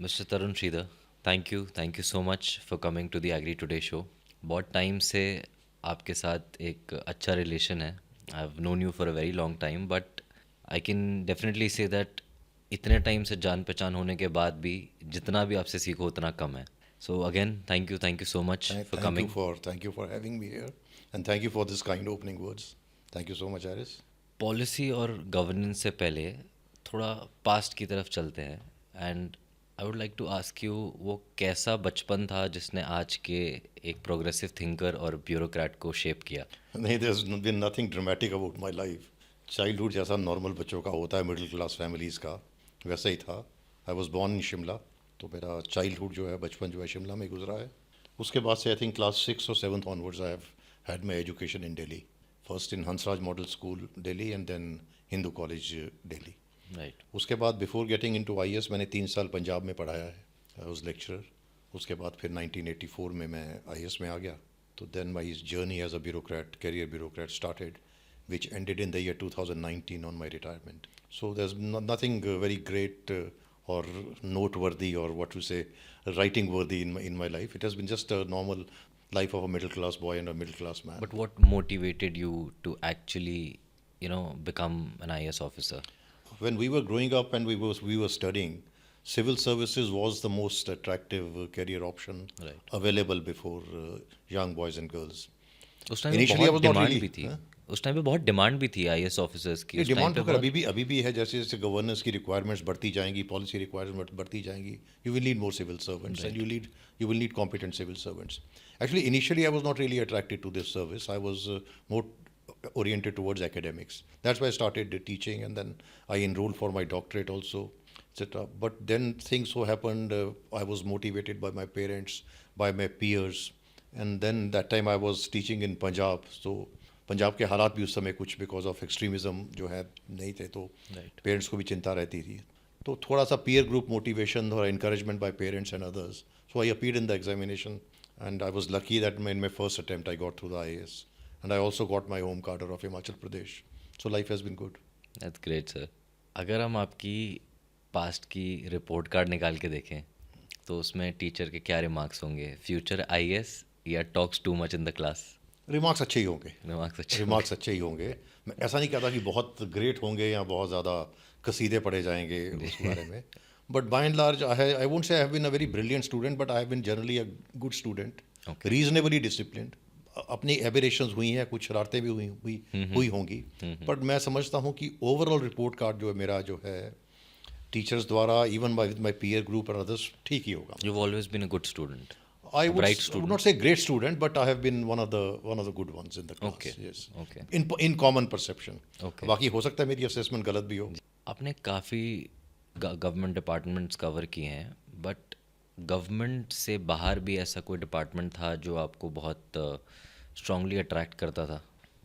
Mister Tarun Sridhar, thank you so much for coming to the agri today show. बहुत time से आपके साथ एक अच्छा रिलेशन है। I have known you for a very long time, but I can definitely say that इतने time से जान पहचान होने के बाद भी जितना भी आपसे सीखो उतना कम है। So again thank you so much for coming. Thank you for having me here, and thank you for this kind opening words. Thank you so much, Aris. Policy और गवर्नेंस से पहले थोड़ा पास्ट की तरफ चलते हैं। And I would like to ask you, वो कैसा बचपन था जिसने आज के एक प्रोग्रेसिव थिंकर और ब्यूरोक्रेट को शेप किया? नहीं, there's been nothing dramatic about my life. Childhood जैसा नॉर्मल बच्चों का होता है मिडिल क्लास फैमिलीज़ का, वैसा ही था. I was born in Shimla, तो मेरा चाइल्डहुड जो है, बचपन जो है, शिमला में गुजरा है. उसके बाद से I think class 6 or 7 onwards I have had my education in Delhi. First in Hansraj model school Delhi and then Hindu college Delhi. Right. उसके बाद बिफोर गेटिंग इनटू आईएएस मैंने 3 साल पंजाब में पढ़ाया है. I was lecturer. उसके बाद फिर 1984 में मैं आईएएस में आ गया. तो then my journey as a bureaucrat, career bureaucrat started, which ended in the year 2019 on my retirement. So there's nothing very great or noteworthy or what to say writing worthy in my life. It has been just a normal life of a middle class boy and a middle class man. But what motivated you to actually become an IAS officer? When we were growing up and we were studying, civil services was the most attractive career option right. available before young boys and girls. उस time पे Initially, I बहुत was not demand really. भी थी। उस time पे बहुत demand भी थी आईएएस ऑफिसर्स की। ये उस टाइम डिमांड पे तो खैर बहुत। अभी भी है. जैसे जैसे गवर्नेंस की रिक्वायरमेंट्स बढ़ती जाएंगी, पॉलिसी रिक्वायरमेंट्स बढ़ती जाएंगी, you will need more civil servants and right. You will need competent civil servants. Actually initially I was not really attracted to this service. I was more oriented towards academics. That's why I started teaching, and then I enrolled for my doctorate also, etc. But then things so happened. I was motivated by my parents, by my peers, and then that time I was teaching in Punjab. So Punjab के हालात भी उस समय कुछ because of extremism जो है नहीं थे, तो राइट। पेरेंट्स को भी चिंता रहती थी. तो थोड़ा सा पीयर ग्रुप मोटिवेशन और encouragement bye parents and others, so I appeared in the examination and I was lucky that in my first attempt I got through the IAS, and I also got my home cadre of Himachal Pradesh. So life has been good. That's great sir. अगर हम आपकी past की report card निकाल के देखें तो उसमें teacher के क्या रिमार्क्स होंगे? फ्यूचर आईएएस या talks too much in the class? Remarks अच्छे ही होंगे. रिमार्क्स अच्छे होंगे। रिमार्क्स अच्छे ही होंगे. मैं ऐसा नहीं कहता कि बहुत ग्रेट होंगे या बहुत ज़्यादा कसीदे पढ़े जाएंगे उस बारे में. But by and large I won't say I have been a very brilliant student, but I have been generally a good student, okay. Reasonably disciplined. अपनी एबरेशंस हुई हैं, कुछ शरारतें भी हुई होंगी, बट मैं समझता हूँ कि ओवरऑल रिपोर्ट कार्ड जो है मेरा जो है टीचर्स द्वारा, even with my peer group और अदर्स, ठीक ही होगा. You always been a good student, I would, bright I would not student. say great student, but I have been one of the good ones in the class. Okay. Yes, okay. in common perception. Okay. बाकी हो सकता है मेरी assessment गलत भी हो. आपने काफ़ी गवर्नमेंट डिपार्टमेंट्स कवर किए हैं, बट गवर्नमेंट से बाहर भी ऐसा कोई डिपार्टमेंट था जो आपको बहुत स्ट्रांगली अट्रैक्ट करता था?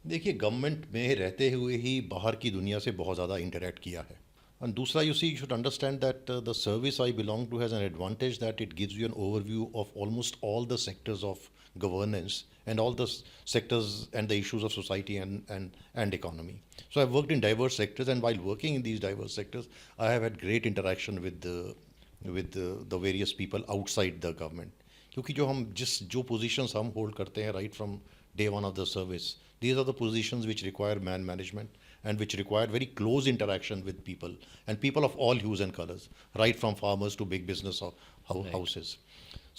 देखिए, गवर्नमेंट में रहते हुए ही बाहर की दुनिया से बहुत ज़्यादा इंटरेक्ट किया है. And दूसरा, you see, you should understand that the service I belong to has an advantage that it gives you an overview of almost all the sectors of governance and all the sectors and the issues of society and economy. So I've worked in diverse sectors, and while working in these diverse sectors, I have had great interaction with the various people outside the government. क्योंकि जो positions हम hold करते हैं right from day one of the service, these are the positions which require man management and which require very close interaction with people, and people of all hues and colors, right from farmers to big business right. houses.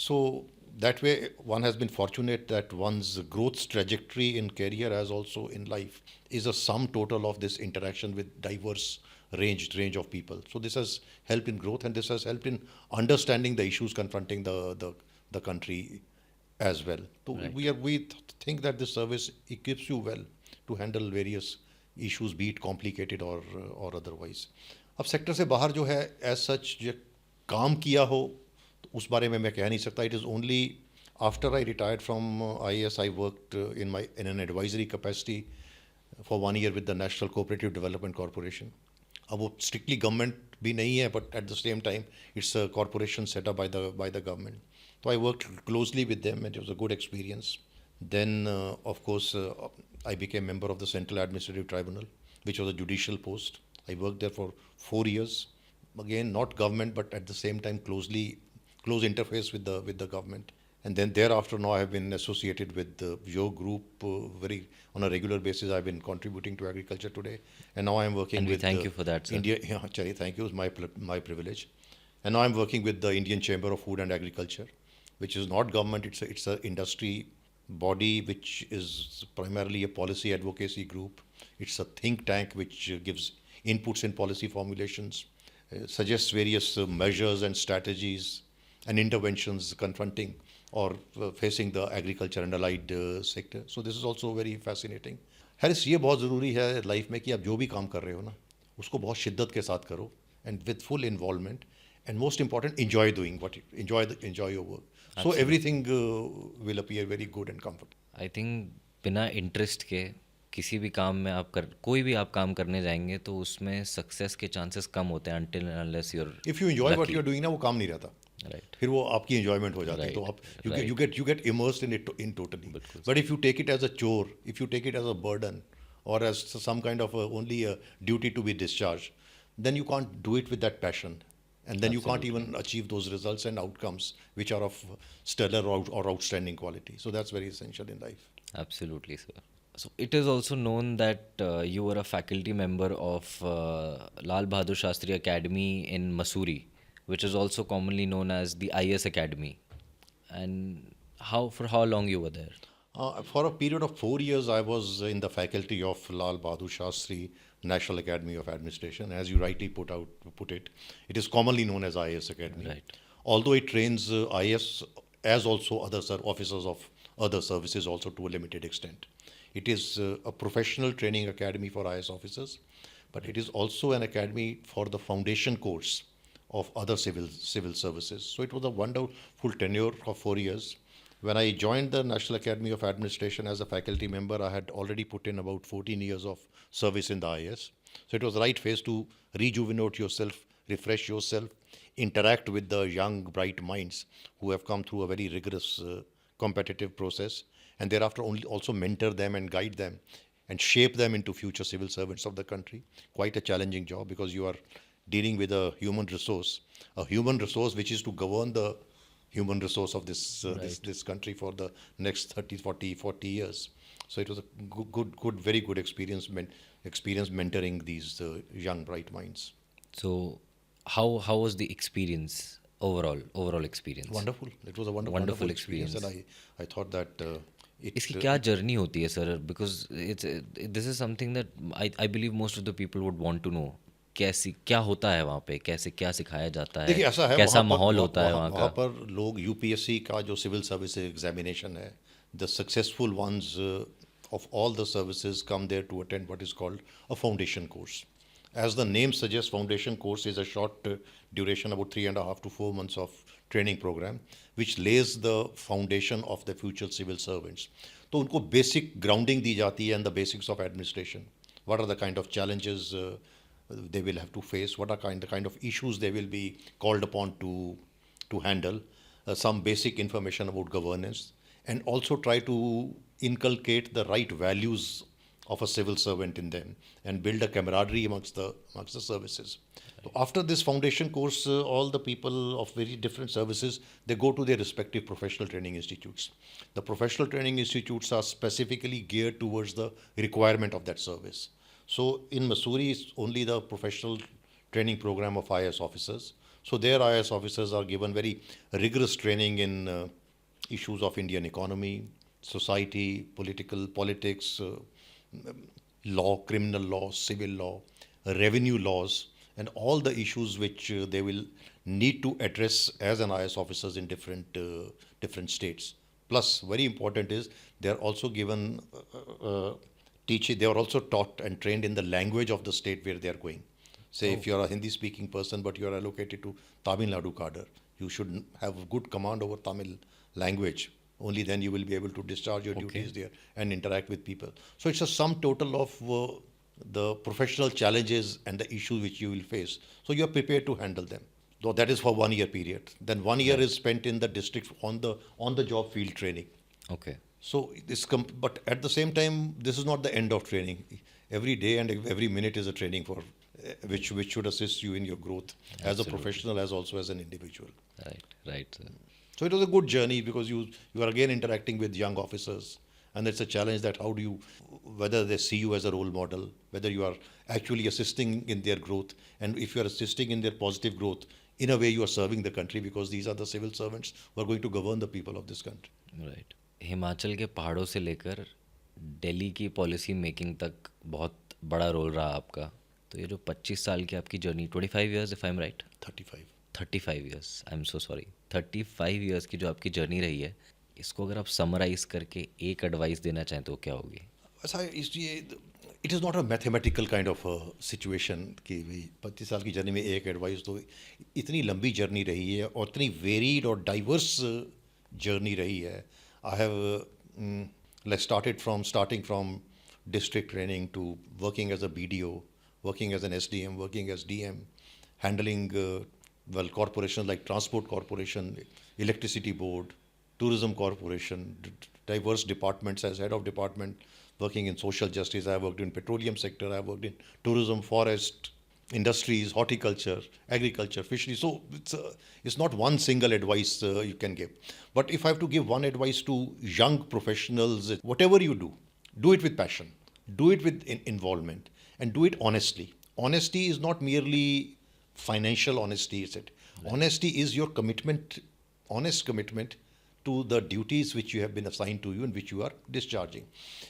So that way, one has been fortunate that one's growth trajectory in career as also in life is a sum total of this interaction with diverse range of people. So this has helped in growth, and this has helped in understanding the issues confronting the country as well. So right. we think that this service equips you well to handle various issues, be it complicated or otherwise. अब sector से बाहर जो है as such जो काम किया हो, तो उस बारे में मैं कह नहीं सकता. It is only after I retired from IAS I worked in an advisory capacity for 1 year with the National Cooperative Development Corporation. अब वो स्ट्रिक्टली गवर्नमेंट भी नहीं है, but at the same time it's a corporation setup by the government. तो I work closely with them, it was a good experience. Then, of course, I became member of the Central Administrative Tribunal, which was a judicial post. I worked there for 4 years. again, not government, but at the same time close interface with the government. And then thereafter, now I have been associated with your group very on a regular basis. I've been contributing to Agriculture Today, and now I'm working And we with thank you for that, sir. India. Yeah, Chari, thank you. It's my privilege. And now I'm working with the Indian Chamber of Food and Agriculture, which is not government. It's a industry body which is primarily a policy advocacy group. It's a think tank which gives inputs in policy formulations, suggests various measures and strategies and interventions confronting or facing the agriculture and allied sector. So this is also very fascinating. Harris ये बहुत ज़रूरी है life में कि आप जो भी काम कर रहे हो ना उसको बहुत शिद्दत के साथ करो and with full involvement and most important enjoy doing what you enjoy your work. So everything will appear very good and comfortable. I think बिना इंटरेस्ट के किसी भी काम में कोई भी आप काम करने जाएंगे तो उसमें सक्सेस के चांसेस कम होते हैं until and unless you're If you enjoy what lucky. you're doing ना वो काम नहीं रहता. Right. फिर वो आपकी enjoyment हो जाती है तो Right, आप right. you get immersed in it in totally. बिल्कुल But if you take it as a chore, if you take it as a burden or as some kind of only a duty to be discharged, then you can't do it with that passion. And then you can't even achieve those results and outcomes which are of stellar or outstanding quality. So that's very essential in life. Absolutely, sir. So it is also known that you were a faculty member of Lal Bahadur Shastri Academy in Mussoorie, which is also commonly known as the IS Academy. And for how long you were there? For a period of 4 years, I was in the faculty of Lal Bahadur Shastri National Academy of Administration. As you rightly put it, it is commonly known as IS Academy. Right. Although it trains IS as also other officers of other services also to a limited extent. It is a professional training academy for IS officers, but it is also an academy for the foundation course of other civil services. So it was a wonderful tenure of 4 years. When I joined the National Academy of Administration as a faculty member, I had already put in about 14 years of service in the IS. So it was the right phase to rejuvenate yourself, refresh yourself, interact with the young, bright minds who have come through a very rigorous competitive process, and thereafter also mentor them and guide them and shape them into future civil servants of the country. Quite a challenging job because you are dealing with a human resource which is to govern the human resource of this country for the next 30, 40 years. So it was a very good experience mentoring these young, bright minds. So how was the experience overall experience? Wonderful. It was a wonderful experience. experience. And I thought that इसकी क्या journey होती है sir? Because this is something that I believe most of the people would want to know क्या होता है वहाँ पे, क्या सिखाया जाता है, देखिए ऐसा है कैसा वहाँ पर- माहौल होता है वहाँ वहाँ का? पर लोग यूपीएससी का जो सिविल सर्विस एग्जामिनेशन है, the successful ones of all the services come there to attend what is called a foundation course. As the name suggests, foundation course is a short duration, about 3.5 to 4 months of training program, which lays the foundation of the future civil servants. तो उनको basic grounding दी जाती है and the basics of administration. What are the kind of challenges they will have to face? What are the kind of issues they will be called upon to handle? Some basic information about governance, and also try to inculcate the right values of a civil servant in them and build a camaraderie amongst the services. So after this foundation course, all the people of very different services, they go to their respective professional training institutes. The professional training institutes are specifically geared towards the requirement of that service. So in Mussoorie, it's only the professional training program of IS officers. So their IS officers are given very rigorous training in issues of Indian economy, society, politics, law, criminal law, civil law, revenue laws, and all the issues which they will need to address as an IS officers in different states. Plus, very important is they are also given teaching. They are also taught and trained in the language of the state where they are going. Say, if you are a Hindi-speaking person but you are allocated to Tamil Nadu cadre, you should have good command over Tamil language. Only then you will be able to discharge your duties there and interact with people. So it's a sum total of the professional challenges and the issues which you will face. So you are prepared to handle them. Though that is for 1 year period. Then 1 year is spent in the district on the job field training. Okay. So but at the same time, this is not the end of training. Every day and every minute is a training for which should assist you in your growth as a Absolutely. professional as also as an individual. Right, sir. So it was a good journey because you are again interacting with young officers, and it's a challenge that how do you, whether they see you as a role model, whether you are actually assisting in their growth, and if you are assisting in their positive growth, in a way you are serving the country because these are the civil servants who are going to govern the people of this country. Right Himachal के पहाड़ों से लेकर दिल्ली की policy making तक बहुत बड़ा role रहा आपका. तो ये जो 25 साल की आपकी journey, 25 years if I am right, 35. 35 years, I am so sorry, 35 years की जो आपकी जर्नी रही है, इसको अगर आप समराइज करके एक एडवाइस देना चाहें तो क्या होगी? ऐसा it is not a mathematical kind of situation कि भाई 25 साल की जर्नी में एक एडवाइस. तो इतनी लंबी जर्नी रही है और इतनी वेरीड और डाइवर्स जर्नी रही है. I have starting from district training to working as a BDO, working as an SDM, working as DM, handling corporations like Transport Corporation, Electricity Board, Tourism Corporation, diverse departments as head of department, working in social justice. I have worked in petroleum sector. I have worked in tourism, forest, industries, horticulture, agriculture, fishery. So it's not one single advice you can give. But if I have to give one advice to young professionals, whatever you do it with passion, do it with involvement, and do it honestly. Honesty is not merely financial honesty, is it? Right. Honesty is your commitment, honest commitment to the duties which you have been assigned to you and which you are discharging.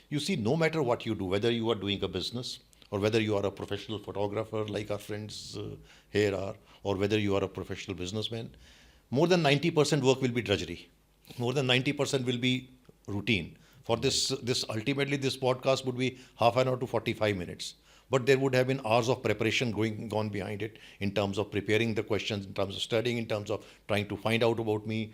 You see, no matter what you do, whether you are doing a business or whether you are a professional photographer like our friends here are, or whether you are a professional businessman, more than 90% work will be drudgery. More than 90% will be routine. For this ultimately this podcast would be half an hour to 45 minutes. But there would have been hours of preparation gone behind it, in terms of preparing the questions, in terms of studying, in terms of trying to find out about me,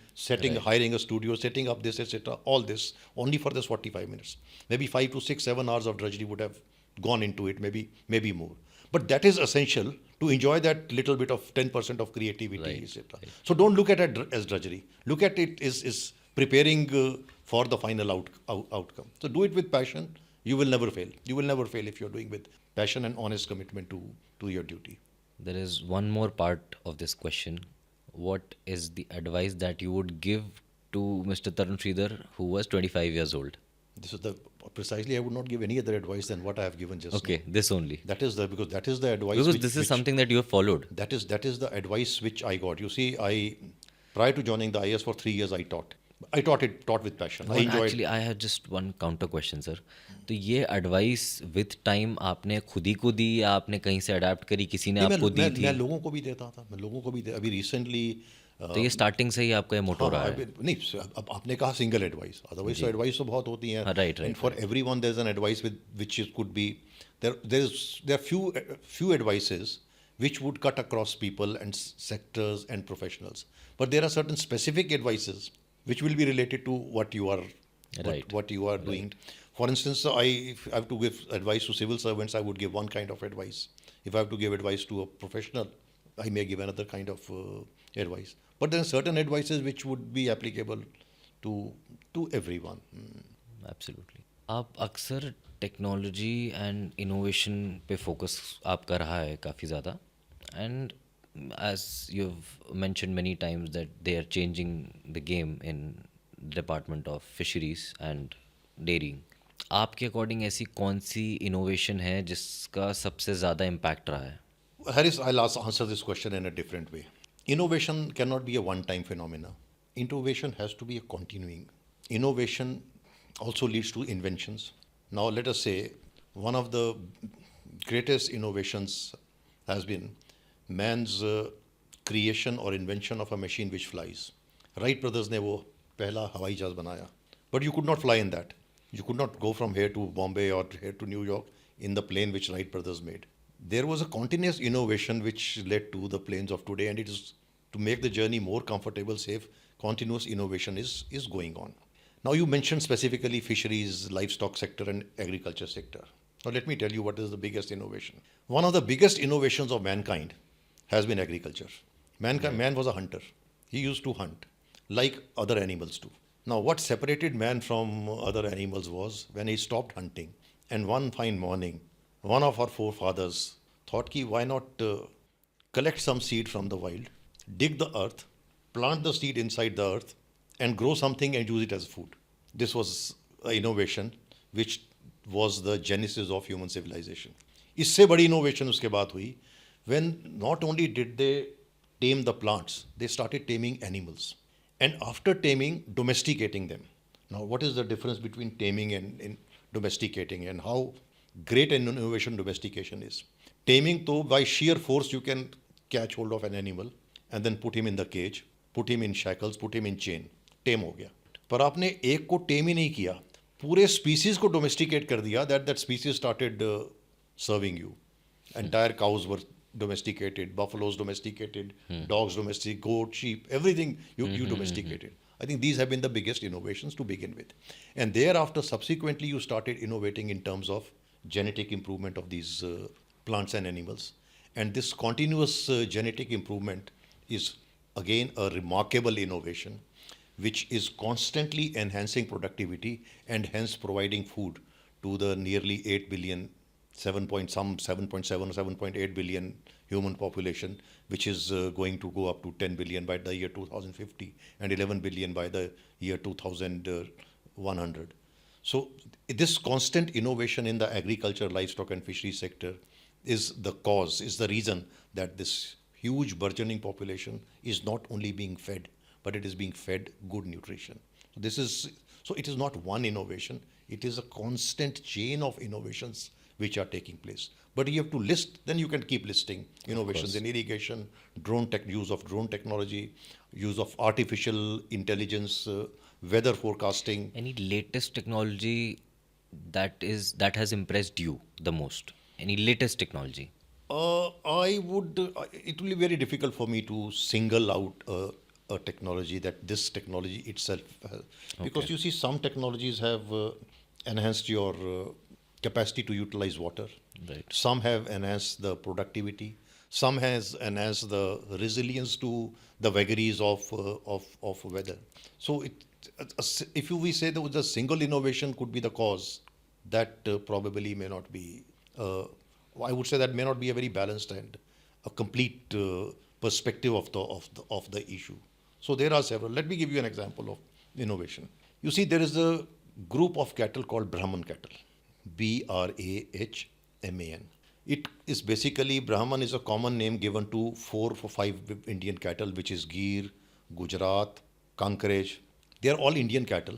hiring a studio, setting up this, etc. All this only for this 45 minutes. Maybe 5 to 6, 7 hours of drudgery would have gone into it, maybe more. But that is essential to enjoy that little bit of 10% of creativity, Right, etc. right. So don't look at it as drudgery. Look at it as preparing for the final outcome. So do it with passion. You will never fail. You will never fail if you're doing with passion and honest commitment to your duty. There is one more part of this question. What is the advice that you would give to Mr. Tarun Sridhar, who was 25 years old? This is precisely I would not give any other advice than what I have given just now. Okay, this only. Because that is the advice. Because this is something that you have followed. That is the advice which I got. You see, prior to joining the IS for 3 years, I taught. I taught with passion. I enjoyed. Actually, I have just one counter question, sir. तो ये advice with time आपने खुद ही को दी या आपने कहीं से adapt करी, किसी ने नहीं, आपको दी थी? मैं लोगों को भी देता था. अभी रिसेंटली. तो ये स्टार्टिंग से ही आपका ये मोटो रहा है? नहीं, अब आपने कहा सिंगल एडवाइस, अदरवाइज तो एडवाइस तो बहुत होती हैं. Right. And for everyone there is an advice which could be there few advices which would cut across people and sectors and professionals. But there are certain specific advices which will be related to what you are what you are doing. For instance, if I have to give advice to civil servants, I would give one kind of advice. If I have to give advice to a professional, I may give another kind of advice. But there are certain advices which would be applicable to everyone. Absolutely. आप अक्सर technology and innovation पे focus आपका रहा है काफ़ी ज़्यादा, and as you've mentioned many times that they are changing the game in department of fisheries and dairying. आपके according ऐसी कौन सी इनोवेशन है जिसका सबसे ज़्यादा इम्पैक्ट रहा है? Harris, I'll answer this question in a different way. Innovation cannot be a one-time phenomena. Innovation has to be a continuing. Innovation also leads to inventions. Now, let us say one of the greatest innovations has been man's creation or invention of a machine which flies. Wright brothers ने वो पहला हवाई जहाज बनाया. But you could not fly in that. You could not go from here to Bombay or here to New York in the plane which Wright brothers made. There was a continuous innovation which led to the planes of today, and it is to make the journey more comfortable, safe. Continuous innovation is going on. Now you mentioned specifically fisheries, livestock sector and agriculture sector. Now let me tell you what is the biggest innovation. One of the biggest innovations of mankind has been agriculture. Man was a hunter. He used to hunt like other animals do. Now what separated man from other animals was when he stopped hunting, and one fine morning one of our forefathers thought ki why not collect some seed from the wild, dig the earth, plant the seed inside the earth, and grow something and use it as food. This was an innovation which was the genesis of human civilization. इससे बड़ी innovation उसके बाद हुई when not only did they tame the plants, they started taming animals. And after taming, domesticating them. Now, what is the difference between taming and domesticating, and how great an innovation domestication is? Taming, though, by sheer force, you can catch hold of an animal and then put him in the cage, put him in shackles, put him in chain. टेम हो गया. पर आपने एक को टेम ही नहीं किया, पूरे species को डोमेस्टिकेट कर दिया. That species started serving you. Entire cows were domesticated, buffaloes domesticated, dogs domesticated, goat, sheep, everything you domesticated. I think these have been the biggest innovations to begin with. And thereafter, subsequently, you started innovating in terms of genetic improvement of these plants and animals. And this continuous genetic improvement is again a remarkable innovation, which is constantly enhancing productivity and hence providing food to the nearly 8 billion 7.7 or 7.8 billion human population, which is going to go up to 10 billion by the year 2050 and 11 billion by the year 2100. So this constant innovation in the agriculture, livestock and fishery sector is the reason that this huge burgeoning population is not only being fed, but it is being fed good nutrition. So it is not one innovation, it is a constant chain of innovations which are taking place. But you have to list, then you can keep listing innovations in irrigation, use of drone technology, use of artificial intelligence, weather forecasting. Any latest technology that has impressed you the most? Any latest technology? It will be very difficult for me to single out a technology that this technology itself has. Because you see, some technologies have enhanced your capacity to utilize water. Right. Some have enhanced the productivity. Some has enhanced the resilience to the vagaries of weather. So if we say that the single innovation could be the cause, that probably may not be. I would say that may not be a very balanced and a complete perspective of the issue. So there are several. Let me give you an example of innovation. You see, there is a group of cattle called Brahman cattle. Brahman. It is basically, Brahman is a common name given to 4 or 5 Indian cattle, which is Gir, Gujarat, Kankaraj. They are all Indian cattle.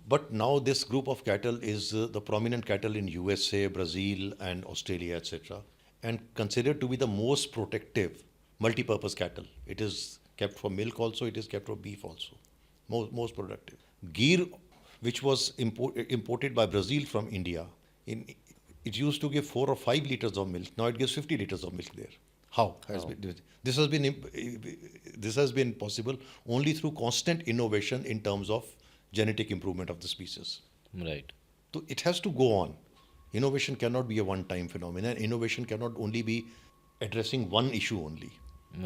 But now this group of cattle is the prominent cattle in USA, Brazil and Australia, etc. and considered to be the most protective multi-purpose cattle. It is kept for milk also, it is kept for beef also. Most productive. Gir, which was imported by Brazil from India, it used to give 4 or 5 liters of milk. Now it gives 50 liters of milk there. How? This has been possible only through constant innovation in terms of genetic improvement of the species. Right. So it has to go on. Innovation cannot be a one-time phenomenon. Innovation cannot only be addressing one issue only.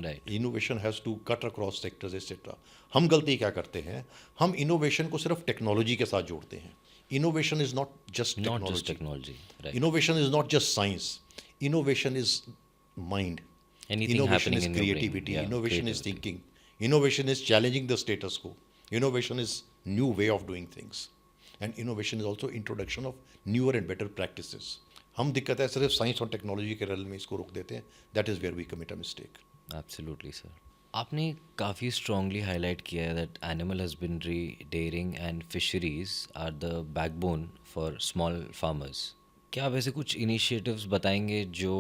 Right. Innovation has to cut across sectors, etc. हम गलती क्या करते हैं? हम innovation को सिर्फ technology के साथ जोड़ते हैं. Innovation is not just technology. Not just technology. Right. Innovation is not just science. Innovation is mind. Anything Innovation happening is in your brain. creativity. Yeah, Innovation is creativity. thinking. Innovation is challenging the status quo. Innovation is new way of doing things. And innovation is also introduction of newer and better practices. हम दिक्कत है सिर्फ science और technology के rail में इसको रोक देते हैं. That is where we commit a mistake. Absolutely, sir. आपने काफ़ी strongly highlight किया है that animal husbandry, dairying and fisheries are the backbone for small farmers. क्या आप ऐसे कुछ initiatives बताएंगे जो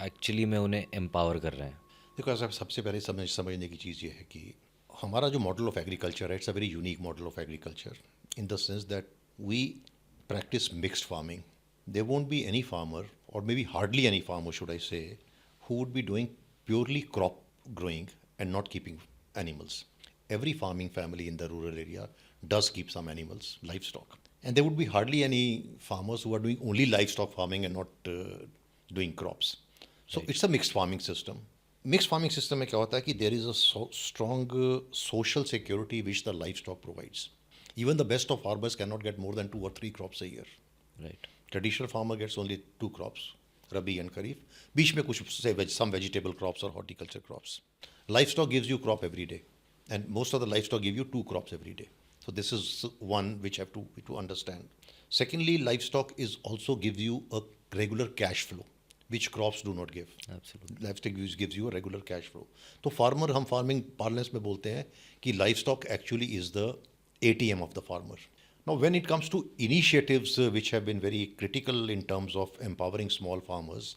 actually में उन्हें empower कर रहे हैं? देखो ऐसा सबसे पहले समझने की चीज़ ये है कि हमारा जो मॉडल ऑफ एग्रीकल्चर है, it's a very unique model of agriculture in the sense that we practice mixed farming. There won't be any farmer, or maybe hardly any farmer, should I say, who would be doing purely crop growing and not keeping animals. Every farming family in the rural area does keep some animals, livestock. And there would be hardly any farmers who are doing only livestock farming and not doing crops. So it's a mixed farming system. Mixed farming system में क्या होता है कि there is a strong social security which the livestock provides. Even the best of farmers cannot get more than 2 or 3 crops a year. Right. Traditional farmer gets only 2 crops. Rabi and Kharif. बीच में कुछ say some vegetable crops or horticulture crops. Livestock gives you crop every day, and most of the livestock give you 2 crops every day. So this is one which have to understand. Secondly, livestock is also gives you a regular cash flow, which crops do not give. Absolutely. Livestock gives you a regular cash flow. तो farmer हम farming parlance में बोलते हैं कि livestock actually is the ATM of the farmer. Now, when it comes to initiatives which have been very critical in terms of empowering small farmers,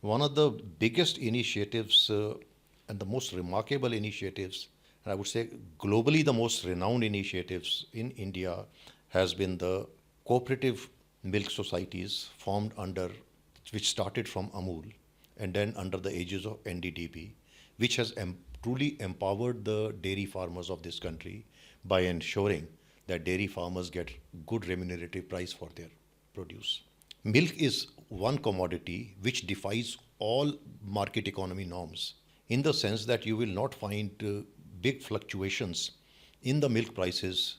one of the biggest initiatives and the most remarkable initiatives, and I would say globally the most renowned initiatives in India, has been the cooperative milk societies formed under, which started from Amul and then under the aegis of NDDB, which has truly empowered the dairy farmers of this country by ensuring that dairy farmers get good remunerative price for their produce. Milk is one commodity which defies all market economy norms in the sense that you will not find big fluctuations in the milk prices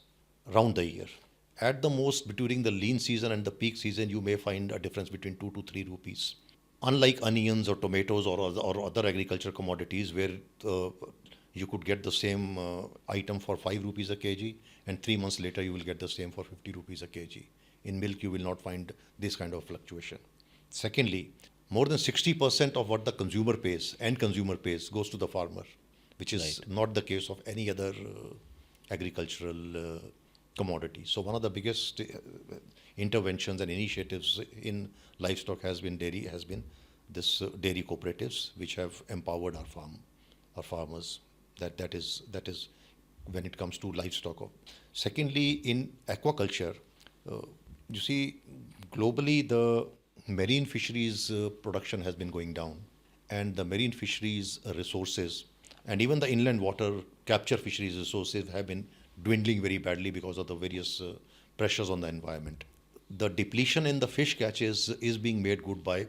round the year. At the most, during the lean season and the peak season, you may find a difference between 2 to 3 rupees. Unlike onions or tomatoes or other agriculture commodities where you could get the same item for 5 rupees a kg and 3 months later you will get the same for 50 rupees a kg. In milk, you will not find this kind of fluctuation. Secondly, more than 60% of what the consumer pays, end consumer pays, goes to the farmer, which is not the case of any other agricultural commodity. So one of the biggest interventions and initiatives in livestock has been dairy, has been this dairy cooperatives, which have empowered our farmers. That is when it comes to livestock. Secondly, in aquaculture, you see, globally the marine fisheries production has been going down, and the marine fisheries resources and even the inland water capture fisheries resources have been dwindling very badly because of the various pressures on the environment. The depletion in the fish catches is being made good by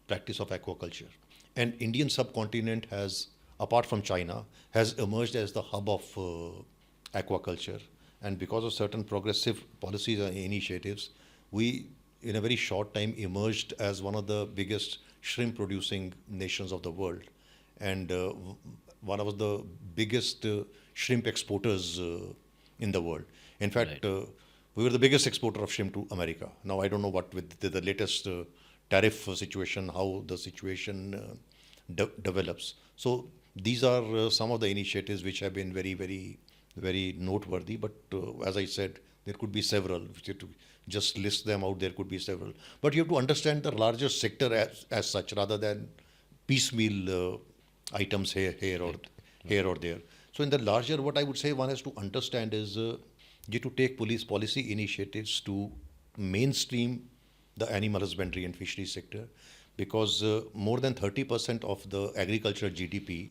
practice of aquaculture. And Indian subcontinent has, apart from China, has emerged as the hub of aquaculture. And because of certain progressive policies and initiatives, we, in a very short time, emerged as one of the biggest shrimp producing nations of the world. And one of the biggest shrimp exporters in the world. In fact, we were the biggest exporter of shrimp to America. Now, I don't know what with the latest tariff situation, how the situation develops. So these are some of the initiatives which have been very, very, very noteworthy. But as I said, there could be several. If you have to just list them out, there could be several. But you have to understand the larger sector as such, rather than piecemeal items here or there. So in the larger, what I would say one has to understand is you to take policy initiatives to mainstream the animal husbandry and fishery sector, because more than 30% of the agricultural GDP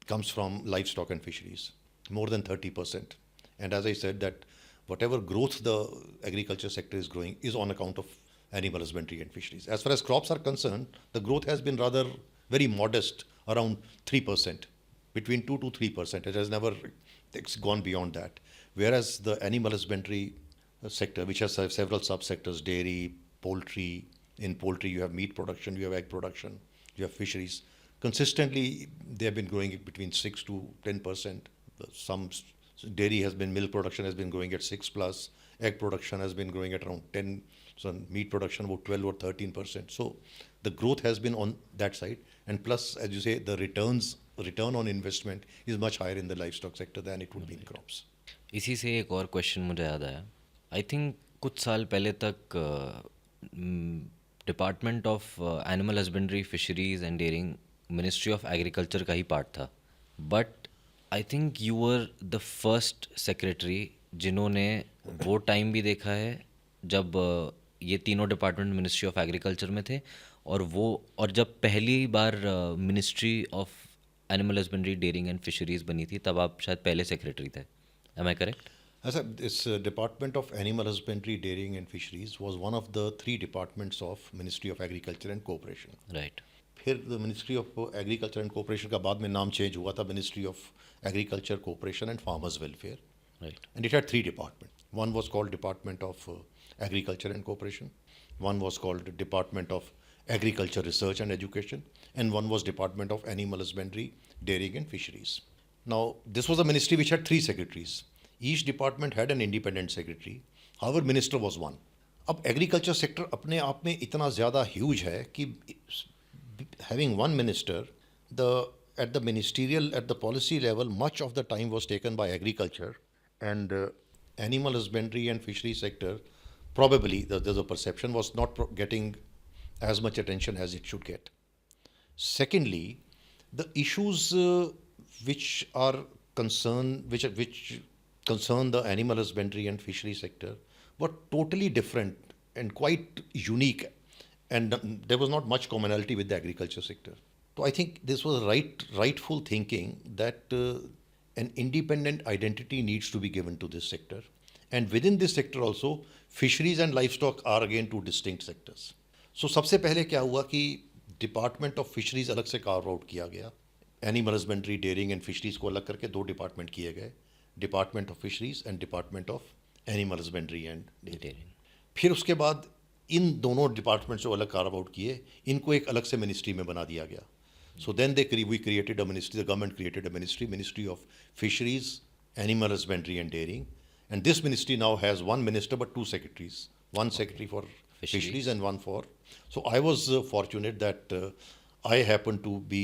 comes from livestock and fisheries, more than 30%. And as I said, that whatever growth the agriculture sector is growing is on account of animal husbandry and fisheries. As far as crops are concerned, the growth has been rather very modest, around 3%, between 2 to 3%. It has never gone beyond that. Whereas the animal husbandry sector, which has several subsectors, dairy, poultry. In poultry, you have meat production, you have egg production, you have fisheries. Consistently, they have been growing between 6 to 10%. Some dairy has been, milk production has been growing at 6 plus, egg production has been growing at around 10, so meat production about 12 or 13%. So the growth has been on that side. And plus, as you say, the return on investment is much higher in the livestock sector than it would be in crops. इसी से एक और question मुझे याद आया. I think कुछ साल पहले तक department of animal husbandry, fisheries and dairying ministry of agriculture का ही पार्ट था. But I think you were the first secretary जिन्होंने वो टाइम भी देखा है जब ये तीनों डिपार्टमेंट मिनिस्ट्री ऑफ एग्रीकल्चर में थे, और जब पहली बार Ministry of animal husbandry, dairying and Fisheries बनी थी, तब आप शायद पहले सेक्रेटरी थे. Am I correct? This Department of Animal Husbandry, Dairying and Fisheries was one of the 3 departments of Ministry of Agriculture and Cooperation. Right. फिर the Ministry of Agriculture and Cooperation का बाद में नाम चेंज हुआ था Ministry of Agriculture, Cooperation and Farmers Welfare. Right. And it had 3 departments. One was called Department of Agriculture and Cooperation. One was called Department of Agriculture Research and Education, and one was Department of Animal Husbandry, Dairying and Fisheries. Now, this was a ministry which had three secretaries. Each department had an independent secretary. However, minister was one. अब agriculture sector अपने आप में इतना ज़्यादा huge है कि having one minister, the at the ministerial, at the policy level, much of the time was taken by agriculture, and animal husbandry and fishery sector, probably there's a perception, was not getting as much attention as it should get. Secondly, the issues which are which concern the animal husbandry and fishery sector were totally different and quite unique, and there was not much commonality with the agriculture sector. So I think this was rightful thinking that an independent identity needs to be given to this sector, and within this sector also, fisheries and livestock are again two distinct sectors. So सबसे पहले क्या हुआ कि department of fisheries अलग से curve out किया गया, animal husbandry, dairying and fisheries को अलग करके दो डिपार्टमेंट किए गए, department of fisheries and department of animal husbandry and dairying. फिर उसके बाद इन दोनों डिपार्टमेंट जो अलग कार्व आउट किए, इनको एक अलग से मिनिस्ट्री में बना दिया गया. So then we created a ministry, the government created a ministry, ministry of fisheries, animal husbandry and dairying, and this ministry now has one minister but two secretaries, one secretary for fisheries and one for. So I was fortunate that I happened to be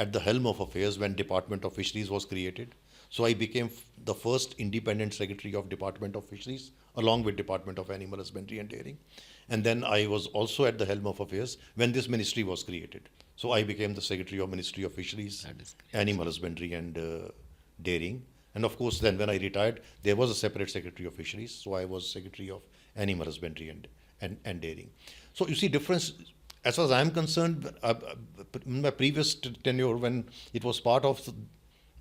at the helm of affairs when Department of Fisheries was created. So I became the first independent secretary of Department of Fisheries along with Department of Animal Husbandry and Dairying. And then I was also at the helm of affairs when this ministry was created. So I became the secretary of Ministry of Fisheries, Animal Husbandry and Dairying. And of course, then when I retired, there was a separate secretary of fisheries. So I was secretary of animal husbandry and dairying. So you see difference. As far as I am concerned, in my previous tenure, when it was part of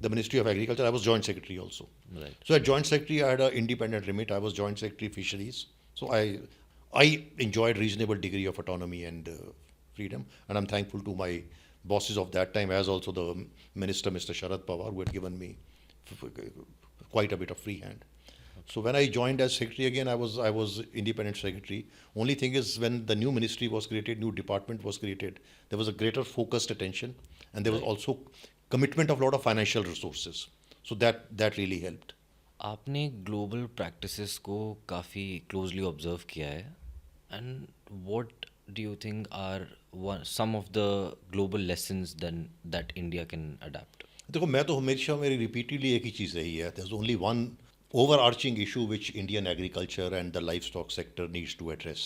the Ministry of Agriculture, I was joint secretary also. Right. So at joint secretary, I had an independent remit. I was joint secretary fisheries. So I enjoyed reasonable degree of autonomy and freedom. And I'm thankful to my bosses of that time, as also the minister, Mr. Sharad Pawar, who had given me quite a bit of free hand. So when I joined as secretary again, I was independent secretary. Only thing is, when the new ministry was created, new department was created, there was a greater focused attention, and there was also commitment of a lot of financial resources. So that really helped. आपने global practices को काफ़ी closely observe किया है, and what do you think are some of the global lessons then that India can adapt? देखो, मैं तो हमेशा मेरी रिपीटेडली एक ही चीज़ रही है, there is only one overarching issue which Indian agriculture and the livestock sector needs to address.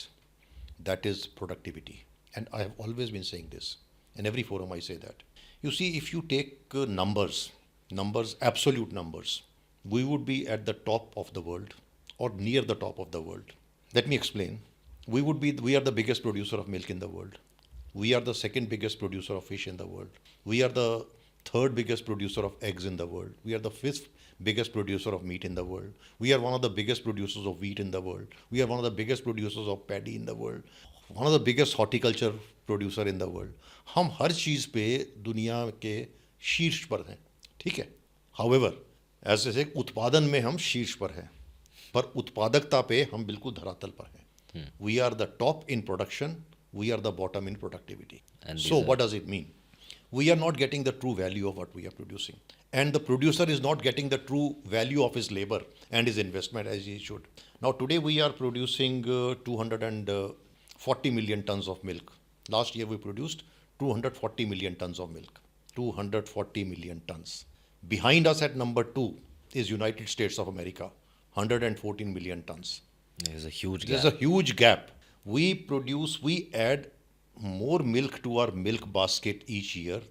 That is productivity. And I have always been saying this. In every forum I say that. You see, if you take numbers, absolute numbers, we would be at the top of the world or near the top of the world. Let me explain. We are the biggest producer of milk in the world. We are the second biggest producer of fish in the world. We are the third biggest producer of eggs in the world. We are the fifth biggest producer of meat in the world. We are one of the biggest producers of wheat in the world. We are one of the biggest producers of paddy in the world. One of the biggest horticulture producer in the world. हम हर चीज़ पे दुनिया के शीर्ष पर हैं, ठीक है. However, ऐसे से उत्पादन में हम शीर्ष पर हैं, पर उत्पादकता पे हम बिल्कुल धरातल पर हैं. We are the top in production. We are the bottom in productivity. And so what does it mean? We are not getting the true value of what we are producing. And the producer is not getting the true value of his labor and his investment as he should. Now today we are producing 240 million tons of milk. Last year we produced 240 million tons of milk. 240 million tons. Behind us at number 2 is United States of America. 114 million tons. There's a huge gap. There's a huge gap. We add more milk to our milk basket each year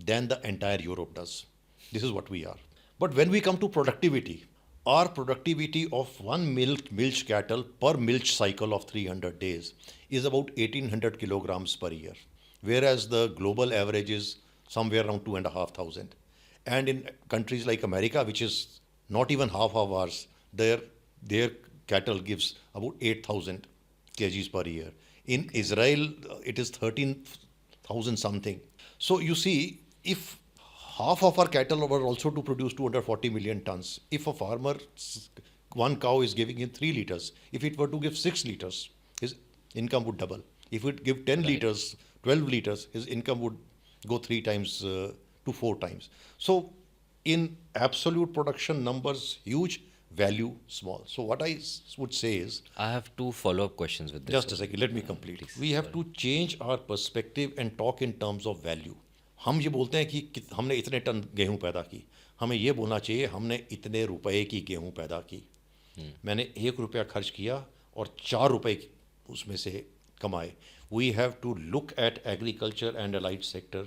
than the entire Europe does. This is what we are. But when we come to productivity, our productivity of one milch cattle per milch cycle of 300 days is about 1800 kilograms per year, whereas the global average is somewhere around 2,500. And in countries like America, which is not even half of ours, their cattle gives about 8,000 kgs per year. In Israel, it is 13,000 something. So you see, if half of our cattle were also to produce 240 million tons, if a farmer, one cow is giving him 3 liters, if it were to give 6 liters, his income would double. If it give 10 liters 12 liters, his income would go 3 times to 4 times. So, in absolute production numbers, huge, value small. So, what I would say is, I have two follow-up questions with this. just a second, let me complete. Please, We have to change our perspective and talk in terms of value. हम ये बोलते हैं कि हमने इतने ton गेहूं पैदा की, हमें ये बोलना चाहिए हमने इतने रुपए की गेहूं पैदा की, मैंने 1 रुपया खर्च किया और 4 रुपए उसमें से कमाए. We have to look at agriculture and allied sector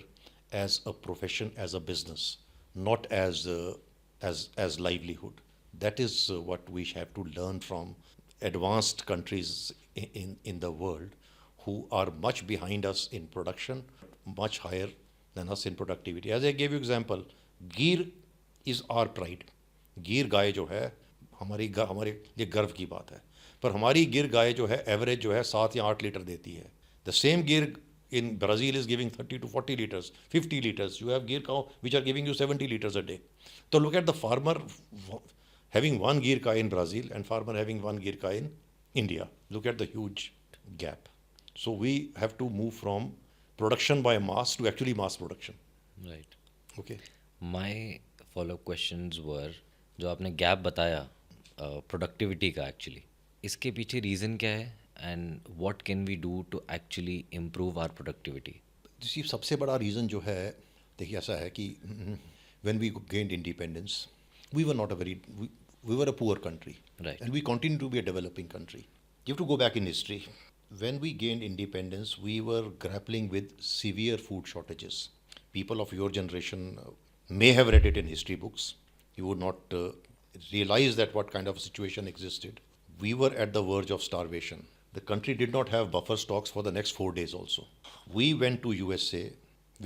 as a profession, as a business, not as livelihood. That is what we have to learn from advanced countries in the world who are much behind us in production, much higher than us in productivity. As I gave you example, Gir is our pride. गिर गाय जो है हमारे लिए गर्व की बात है, पर हमारी गिर गाय जो है एवरेज जो है 7 या 8 लीटर देती है. द सेम गिर in Brazil is giving 30 to 40 liters, 50 liters. You have Gir cow which are giving you 70 liters a day. So look at the farmer having one Gir cow in Brazil and farmer having one Gir cow in India. Look at the huge gap. So we have to move from production by mass to actually mass production. Right. Okay. My follow-up questions were, जो आपने gap बताया productivity का, actually इसके पीछे reason क्या है and what can we do to actually improve our productivity? जी सबसे बड़ा रीज़न जो है, देखिए ऐसा है कि when we gained independence, we were not a very we were a poor country, Right. and we continue to be a developing country. You have to go back in history. When we gained independence, we were grappling with severe food shortages. People of your generation may have read it in history books. You would not realize that what kind of a situation existed. We were at the verge of starvation. The country did not have buffer stocks for the next 4 days also. We went to USA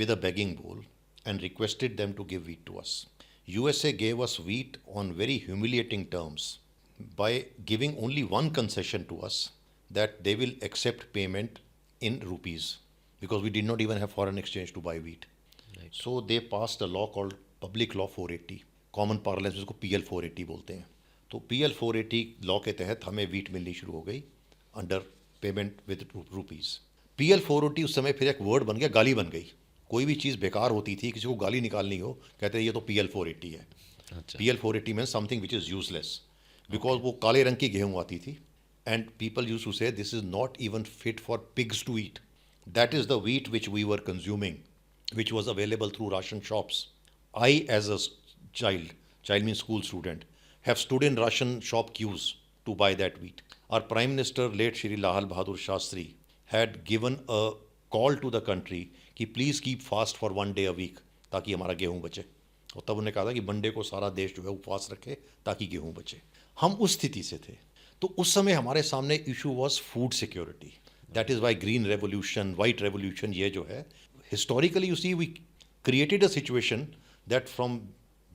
with a begging bowl and requested them to give wheat to us. USA gave us wheat on very humiliating terms by giving only one concession to us, that they will accept payment in rupees, because we did not even have foreign exchange to buy wheat. Right. So they passed a law called Public Law 480. Common parlance में उसको PL 480 बोलते हैं. तो PL 480 law के तहत हमें wheat मिलनी शुरू हो गई under payment with rupees. PL 480 उस समय फिर एक वर्ड बन गया, गाली बन गई. कोई भी चीज़ बेकार होती थी, किसी को गाली निकालनी हो, कहते हैं ये तो PL 480 है. अच्छा. PL 480 means something which is useless, because वो काले रंग की गेहूँ आती थी. And people use to say this is not even fit for pigs to eat. That is the wheat which we were consuming, which was available through ration shops. I, as a child means school student, have stood in ration shop queues to buy that wheat. Our Prime Minister, late Shri Lal Bahadur Shastri, had given a call to the country कि please keep fast for 1 day a week ताकि हमारा गेहूँ बचे. और तब उन्होंने कहा था कि मंडे को सारा देश जो है उपवास रखे ताकि गेहूँ बचे. हम उस स्थिति से थे. तो उस समय हमारे सामने issue was food security. That is why green revolution, white revolution, ये जो है historically you see we created a situation that from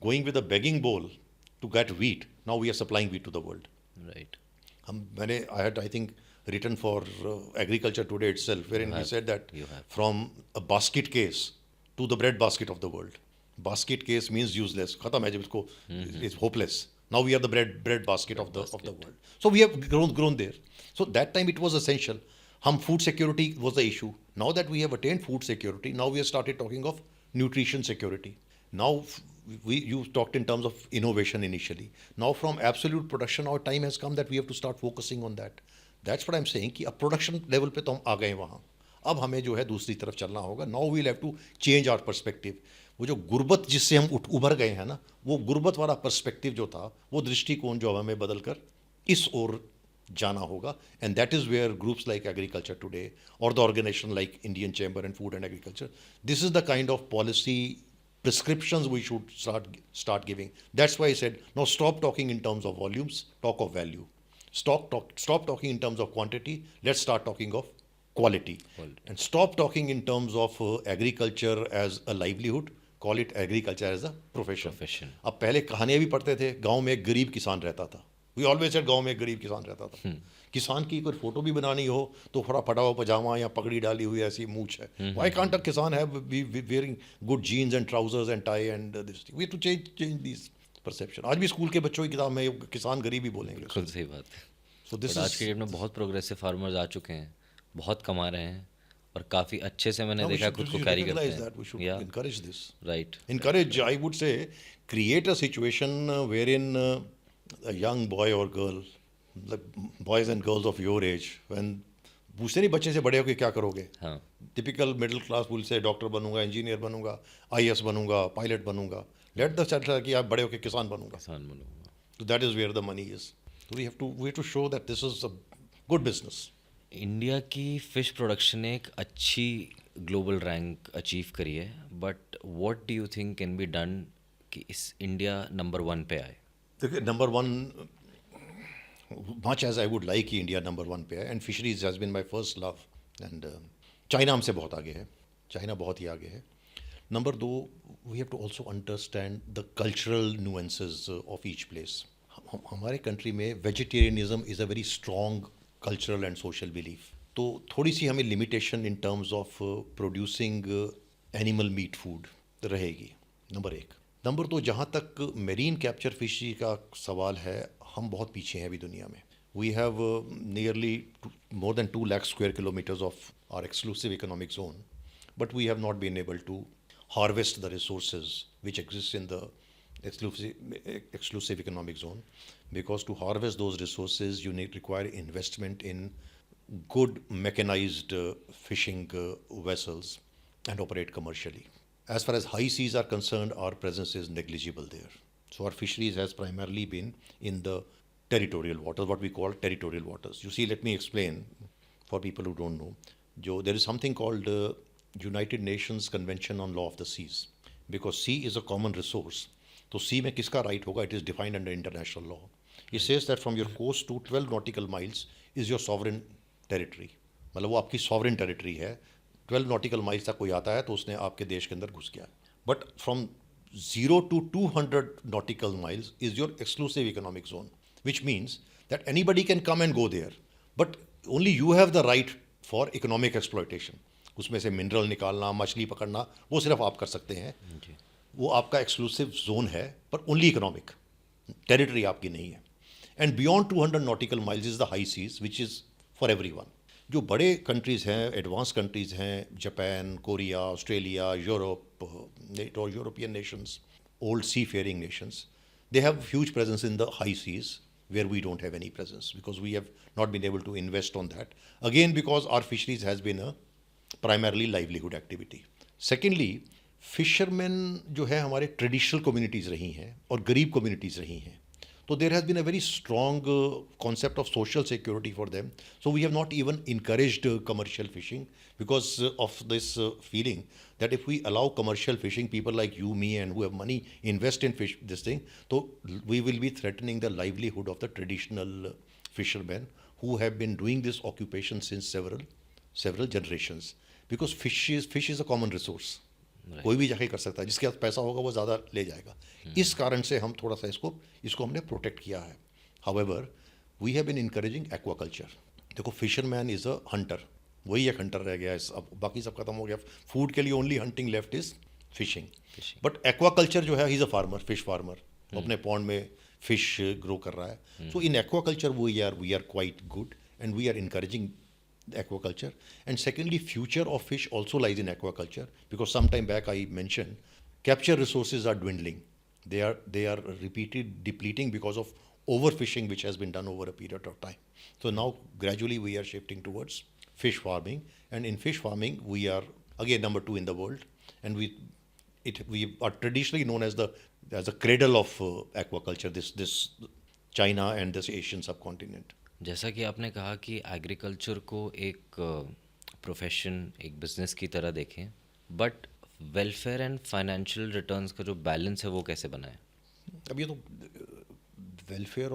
going with a begging bowl to get wheat, now we are supplying wheat to the world. Right. मैंने I think written for agriculture today itself, wherein he said that from a basket case to the bread basket of the world. Basket case means useless. खत्म है जब इसको, it's hopeless. Now we are the bread basket of the world. So we have grown there. So that time it was essential. Food security was the issue. Now that we have attained food security, now we have started talking of nutrition security. Now you talked in terms of innovation initially. Now from absolute production, our time has come that we have to start focusing on that. That's what I'm saying कि अब production level पे तो हम आ गए वहाँ. अब हमें जो है दूसरी तरफ चलना होगा. Now we'll have to change our perspective. वो जो गुर्बत जिससे हम उभर गए हैं ना, वो गुर्बत वाला पर्सपेक्टिव जो था, वो दृष्टिकोण जो हमें बदल कर इस ओर जाना होगा. And that is where groups like agriculture today और the organisation like Indian chamber and food and agriculture, this is the kind of policy prescriptions we should start giving. That's why I said, now stop talking in terms of volumes, talk of value. Stop talking in terms of quantity, let's start talking of quality. And stop talking in terms of agriculture as a livelihood, call it agriculture as a profession. अब पहले कहानियाँ भी पढ़ते थे, गांव में एक गरीब किसान रहता था. We always said गांव में एक गरीब किसान रहता था. किसान की कोई फोटो भी बनानी हो तो थोड़ा फटा हुआ पजामा या पगड़ी डाली हुई ऐसी मूछ है. Why can't a किसान have be wearing good jeans and trousers and tie and this thing? We have to change these perception. आज भी स्कूल के बच्चों की किताब में किसान गरीब ही बोलेंगे. बिल्कुल सही बात है. So this आज के डेट में बहुत प्रोग्रेसिव फार्मर्स आ चुके हैं, बहुत कमा रहे हैं और काफ़ी अच्छे से मैंने Now we देखा should, खुद we को should कैरी करते recognize हैं. that. We should या encourage this. Right. Encourage, I would say, create a situation wherein a young boy or girl, like boys and girls of your age, when पूछते नहीं बच्चे से बड़े होके क्या करोगे, हाँ. Typical middle class will say doctor बनूंगा, इंजीनियर बनूंगा, आईएएस बनूंगा, पायलट बनूंगा. लेट द चाइल्ड कि आप बड़े होके किसान बनूंगा. किसान बनूंगा. So that is where the money is. So we have to show that this is a good business. India की फ़िश प्रोडक्शन ने एक अच्छी ग्लोबल रैंक अचीव करी है, but what do you think can be done कि इस India number 1 पे आए? देखिए number one, much as I would like कि इंडिया नंबर वन पे है, and fisheries has been my first love, and China हमसे बहुत आगे है, चाइना बहुत ही आगे है. नंबर दो, we have to also understand the cultural nuances of each place. हमारे कंट्री में vegetarianism is a very strong cultural and social belief. तो थोड़ी सी हमें limitation in terms of producing animal meat food रहेगी, नंबर एक. Number दो, जहाँ तक मेरीन कैप्चर फिशरी का सवाल है, हम बहुत पीछे हैं अभी दुनिया में. We have nearly more than 2 lakh square kilometers of our exclusive economic zone, but we have not been able to harvest the resources which exist in the exclusive economic zone, because to harvest those resources you require investment in good mechanized fishing vessels and operate commercially. As far as high seas are concerned, our presence is negligible there. So our fisheries has primarily been in the territorial waters, what we call territorial waters. You see, let me explain for people who don't know. There is something called United Nations Convention on Law of the Seas. Because sea is a common resource, तो sea में किसका right होगा? It is defined under international law. It says that from your coast to 12 nautical miles is your sovereign territory. मतलब वो आपकी sovereign territory है. 12 nautical miles तक कोई आता है तो उसने आपके देश के अंदर घुस गया. But from 0 to 200 nautical miles is your exclusive economic zone, which means that anybody can come and go there, but only you have the right for economic exploitation. उसमें से मिनरल निकालना, मछली पकड़ना, वो सिर्फ आप कर सकते हैं. वो आपका एक्सक्लूसिव जोन है, पर ओनली इकोनॉमिक, टेरिटरी आपकी नहीं है. And beyond 200 nautical miles is the high seas which is for everyone. जो बड़े कंट्रीज़ हैं, एडवांस कंट्रीज़ हैं, जापान, कोरिया, ऑस्ट्रेलिया, यूरोप और European nations, old seafaring nations, they have huge presence in the high seas where we don't have any presence, because we have not been able to invest on that, again because our fisheries has been a primarily livelihood activity. Secondly, fishermen जो है हमारे traditional communities रही हैं और गरीब communities रही हैं, तो there has been a very strong concept of social security for them. So we have not even encouraged commercial fishing because of this feeling that if we allow commercial fishing, people like you, me, and who have money invest in fish this thing, so we will be threatening the livelihood of the traditional fishermen who have been doing this occupation since several generations. Because fish is a common resource. कोई भी जाके कर सकता है, जिसके पास पैसा होगा वो ज़्यादा ले जाएगा. इस कारण से हम थोड़ा सा इसको हमने प्रोटेक्ट किया है. However we have been encouraging aquaculture. देखो, फिशरमैन इज़ अ हंटर, वही एक हंटर रह गया है, अब बाकी सब खत्म हो गया. फूड के लिए only hunting left is fishing. But aquaculture जो है, he is a farmer, fish farmer, अपने पॉन्ड में फिश ग्रो कर रहा है. So in aquaculture we are quite good, and we are encouraging aquaculture. And secondly, future of fish also lies in aquaculture, because some time back I mentioned capture resources are dwindling. They are repeated depleting because of overfishing which has been done over a period of time. So now gradually we are shifting towards fish farming, and in fish farming we are again number 2 in the world, and we are traditionally known as the cradle of aquaculture, this China and this Asian subcontinent. जैसा कि आपने कहा कि agriculture को एक profession, एक business की तरह देखें, but welfare and financial returns का जो बैलेंस है वो कैसे बनाएं? अब ये तो वेलफेयर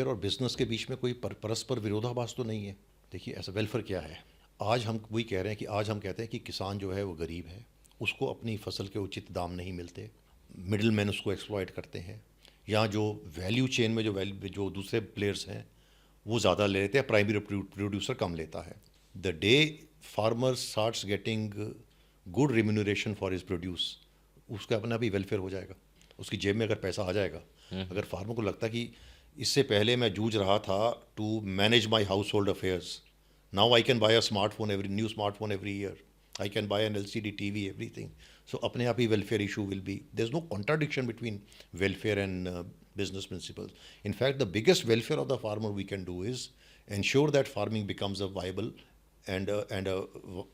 और बिजनेस के बीच में कोई परस्पर विरोधाभास तो नहीं है. देखिए, ऐसा वेलफेयर क्या है? आज हम वही कह रहे हैं कि आज हम कहते हैं कि किसान जो है वो गरीब है, उसको अपनी फसल के उचित दाम नहीं मिलते, मिडिल मैन उसको एक्सप्लॉइट करते हैं, या जो वैल्यू चेन में जो दूसरे प्लेयर्स हैं वो ज़्यादा ले लेते हैं, प्राइमरी प्रोड्यूसर कम लेता है. The day farmer starts getting good remuneration for his produce, उसका अपना भी वेलफेयर हो जाएगा, उसकी जेब में अगर पैसा आ जाएगा. अगर फार्मर को लगता है कि इससे पहले मैं जूझ रहा था to manage my household affairs, Now I can buy a smartphone, every new smartphone every year. I can buy an LCD TV, everything. So अपने आप ही welfare issue will be. There's no contradiction between welfare and business principles. In fact, the biggest welfare of the farmer we can do is ensure that farming becomes a viable and a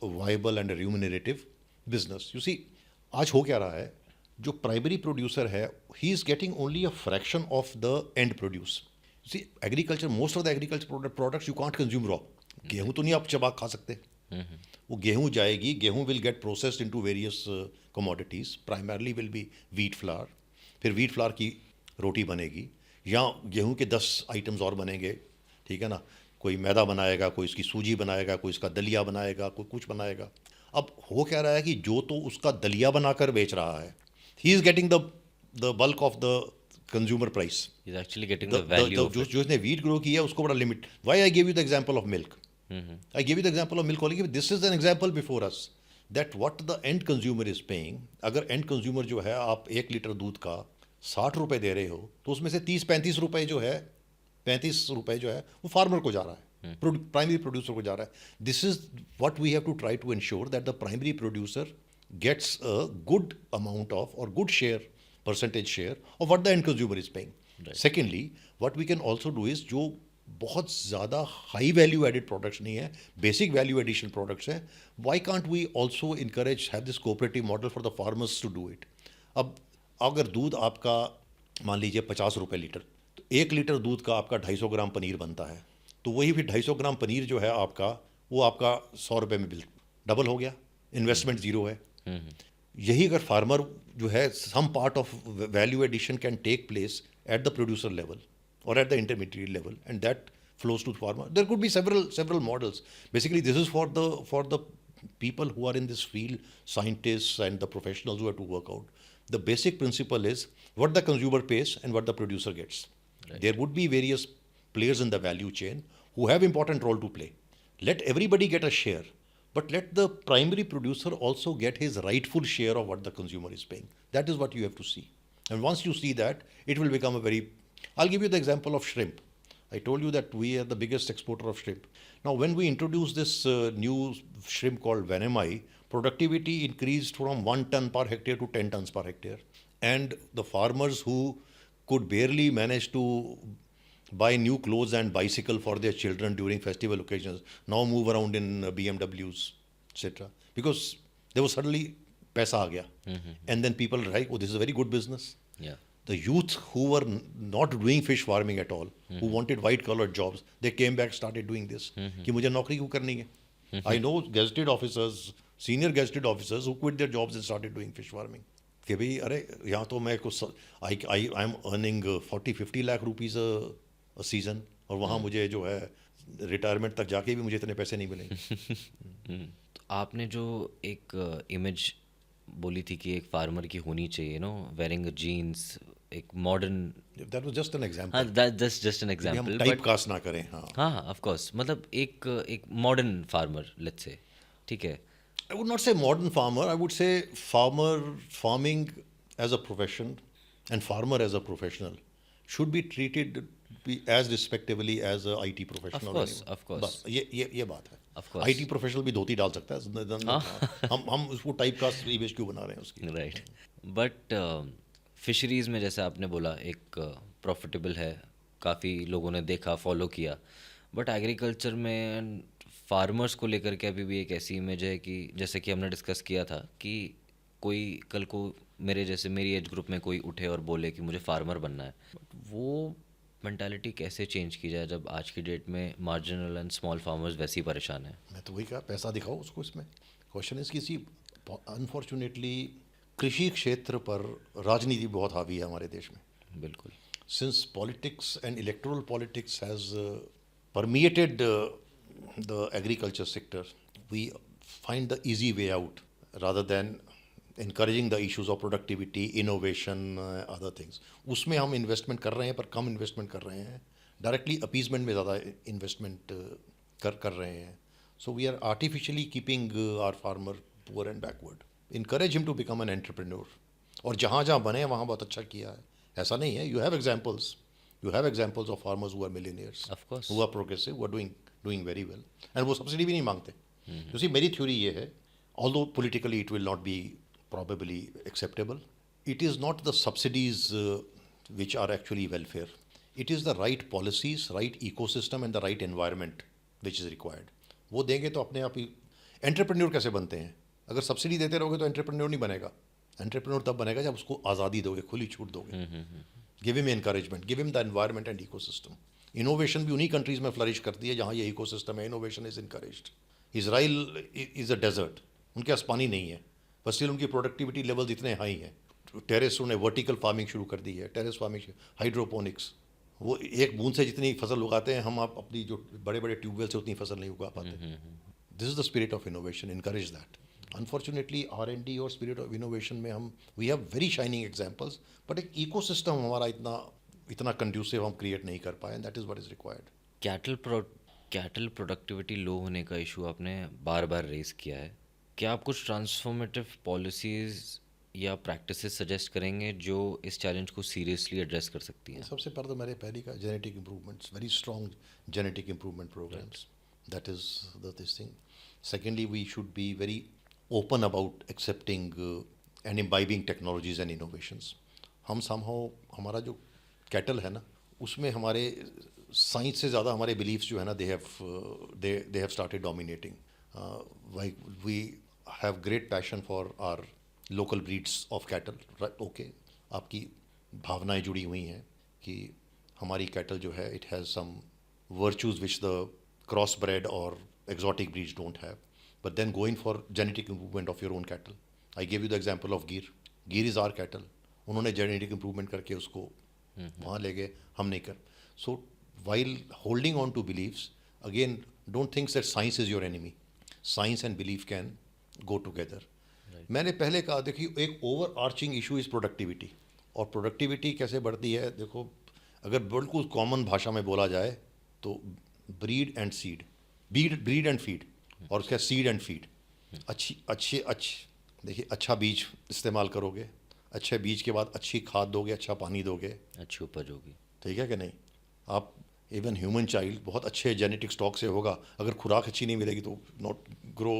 viable and a remunerative business. You see, आज हो क्या रहा है, जो primary producer है, he is getting only a fraction of the end produce. Sea agriculture, most of the agriculture products you can't consume raw. गेहूं तो नहीं आप चबा खा सकते. वो गेहूं जाएगी, गेहूं will get processed into various commodities. Primarily will be wheat flower. फिर वीट फ्लावर की रोटी बनेगी, या गेहूं के 10 आइटम्स और बनेंगे. ठीक है ना, कोई मैदा बनाएगा, कोई इसकी सूजी बनाएगा, कोई इसका दलिया बनाएगा, कोई कुछ बनाएगा. अब हो क्या रहा है कि जो तो उसका दलिया बनाकर बेच रहा है, he is getting the bulk of the consumer price. He's actually getting the value of जो it. जो इसने वीट ग्रो किया है उसको बड़ा limit. Why I give you the example of milk. I give you the example of milk only. This is an example before us that what the end consumer is paying. अगर end consumer जो है, आप 1 litre दूध का 60 रुपए दे रहे हो, तो उसमें से 30-35 रुपए जो है, 35 रुपए जो है वो फार्मर को जा रहा है, प्राइमरी प्रोड्यूसर को जा रहा है. This is what we have to try to ensure that the primary producer gets a good amount of or good share, percentage share of what the end consumer is paying. Right. Secondly, what we can also do is जो बहुत ज़्यादा high value added products नहीं है, basic value addition products हैं, why can't we also encourage have this cooperative model for the farmers to do it. अब अगर दूध आपका मान लीजिए 50 रुपये लीटर, तो 1 लीटर दूध का आपका 250 ग्राम पनीर बनता है. तो वही फिर 250 ग्राम पनीर जो है आपका, वो आपका 100 रुपये में बिल डबल हो गया. इन्वेस्टमेंट ज़ीरो है. यही अगर फार्मर जो है, some part of value addition can take place at the producer level और at the intermediate level, and that flows to the farmer. There could be several models. Basically, this is for the people who are in this field, scientists and the professionals who have to work out. The basic principle is what the consumer pays and what the producer gets. Right. There would be various players in the value chain who have important role to play. Let everybody get a share, but let the primary producer also get his rightful share of what the consumer is paying. That is what you have to see. And once you see that, it will become a very... I'll give you the example of shrimp. I told you that we are the biggest exporter of shrimp. Now, when we introduced this new shrimp called Vanemai, productivity increased from 1 ton per hectare to 10 tons per hectare. And the farmers who could barely manage to buy new clothes and bicycle for their children during festival occasions now move around in BMWs, etc. Because there was suddenly paisa aa gaya. And then people were like, oh, this is a very good business. Yeah. The youth who were not doing fish farming at all, who wanted white collar jobs, they came back, started doing this. कि मुझे नौकरी क्यों करनी है? I know gazetted officers, senior gazetted officers who quit their jobs and started doing fish farming. कि भाई अरे यहाँ तो मैं कुछ I am earning 40-50 lakh rupees a season, और वहाँ मुझे जो है रिटायरमेंट तक जाके भी मुझे इतने पैसे नहीं मिलेंगे. तो आपने जो एक इमेज बोली थी कि एक फार्मर की होनी चाहिए, नो, वेयरिंग जीन्स, एक modern. That was just an example. हाँ, दैट्स जस्ट एन हम एग्जांपल. टाइप कास्ट ना करें. हाँ, हाँ, ऑफ कोर्स, मतलब एक मॉडर्न फार्मर, लेट्स से, ठीक है. I would not say modern farmer. I would say farming as a profession and farmer as a professional should be treated as respectively as a IT professional. Of course. बस ये बात है. Of course. IT professional भी धोती डाल सकता है. हम उसको टाइप कास्ट इमेज क्यों बना रहे हैं उसकी? राइट. बट फिशरीज़ में जैसे आपने बोला एक प्रॉफिटेबल है, काफ़ी लोगों ने देखा, फॉलो किया. बट एग्रीकल्चर में फार्मर्स को लेकर के अभी भी एक ऐसी इमेज है कि जैसे कि हमने डिस्कस किया था कि कोई कल को मेरे जैसे मेरी एज ग्रुप में कोई उठे और बोले कि मुझे फार्मर बनना है. वो मेंटालिटी कैसे चेंज की जाए जब आज की डेट में मार्जिनल एंड स्मॉल फार्मर्स वैसे ही परेशान हैं? मैं तो वही कहा, पैसा दिखाओ उसको. इसमें क्वेश्चन इज किसी अनफॉर्चुनेटली कृषि क्षेत्र पर राजनीति बहुत हावी है हमारे देश में. बिल्कुल. Since politics and electoral politics has permeated the agriculture sector, we find the easy way out rather than encouraging the issues of productivity, innovation, other things. उसमें हम इन्वेस्टमेंट कर रहे हैं, पर कम इन्वेस्टमेंट कर रहे हैं. डायरेक्टली अपीजमेंट में ज़्यादा इन्वेस्टमेंट कर रहे हैं. So we are artificially keeping our farmer poor and backward. Encourage him to become an entrepreneur. और जहाँ जहाँ बने वहाँ बहुत अच्छा किया है. ऐसा नहीं है. You have examples of farmers who are millionaires, Of course. who are progressive, who are doing doing very well, and वो सब्सिडी भी नहीं मांगते. यू सी, मेरी थ्योरी ये है, although politically it will not be probably acceptable, it is not the subsidies which are actually welfare. It is the right policies, right ecosystem and the right environment which is required. वो देंगे तो अपने आप ही. Entrepreneur कैसे बनते हैं? अगर subsidy देते रहोगे तो एंटरप्रेन्योर नहीं बनेगा. एंटरप्रेन्योर तब बनेगा जब उसको आज़ादी दोगे, खुली छूट दोगे. Give him encouragement, give him the environment and ecosystem. Innovation भी उन्हीं कंट्रीज में फ्लरिश करती है जहाँ ये इकोसिस्टम है, innovation is encouraged. Israel is a desert, उनके पास पानी नहीं है, पर स्टिल उनकी प्रोडक्टिविटी लेवल्स इतने हाई हैं. टेरेस, उन्होंने वर्टिकल फार्मिंग शुरू कर दी है, टेरेस फार्मिंग, हाइड्रोपोनिक्स. वो एक बूंद से जितनी फसल उगाते हैं, हम आप अपनी जो बड़े बड़े ट्यूबवेल से उतनी फसल नहीं उगा पाते. This is the spirit of innovation, encourage that. Unfortunately R&D और स्पिरिट ऑफ इनोवेशन में हम we have very shining examples, but एक इकोसिस्टम हमारा इतना कंड्यूसिव हम क्रिएट नहीं कर पाए, and that is what is required. Cattle productivity low होने का इशू आपने बार बार रेज किया है. क्या आप कुछ ट्रांसफॉर्मेटिव पॉलिसीज़ या प्रैक्टिसेस सजेस्ट करेंगे जो इस चैलेंज को सीरियसली एड्रेस कर सकती हैं? सबसे पहले तो मेरे पहली का genetic improvements, very strong genetic improvement programs, that is this thing. Secondly, we should be very open about accepting and imbibing technologies and innovations. हम समहाउ, हमारा जो कैटल है ना, उसमें हमारे साइंस से ज़्यादा हमारे बिलीफ्स जो है ना, they have started dominating. We have great passion for our local breeds of cattle. Okay, आपकी भावनाएं जुड़ी हुई हैं कि हमारी कैटल जो है, it has some virtues which the cross bred और exotic breeds don't have, but then going for genetic improvement of your own cattle. I gave you the example of Gir. Gir is our cattle. उन्होंने genetic improvement करके उसको वहाँ ले गए, हम नहीं कर. So while holding on to beliefs, again, don't think that science is your enemy. Science and belief can go together. मैंने पहले कहा, देखिए, एक overarching issue is productivity. और productivity कैसे बढ़ती है? देखो, अगर बिल्कुल कॉमन भाषा में बोला जाए तो breed and seed, breed and feed, और उसका सीड एंड फीड. अच्छी देखिए, अच्छा बीज इस्तेमाल करोगे, अच्छे बीज के बाद अच्छी खाद दोगे, अच्छा पानी दोगे, अच्छी उपज होगी. ठीक है कि नहीं? आप इवन ह्यूमन चाइल्ड बहुत अच्छे जेनेटिक स्टॉक से होगा, अगर खुराक अच्छी नहीं मिलेगी तो नॉट ग्रो.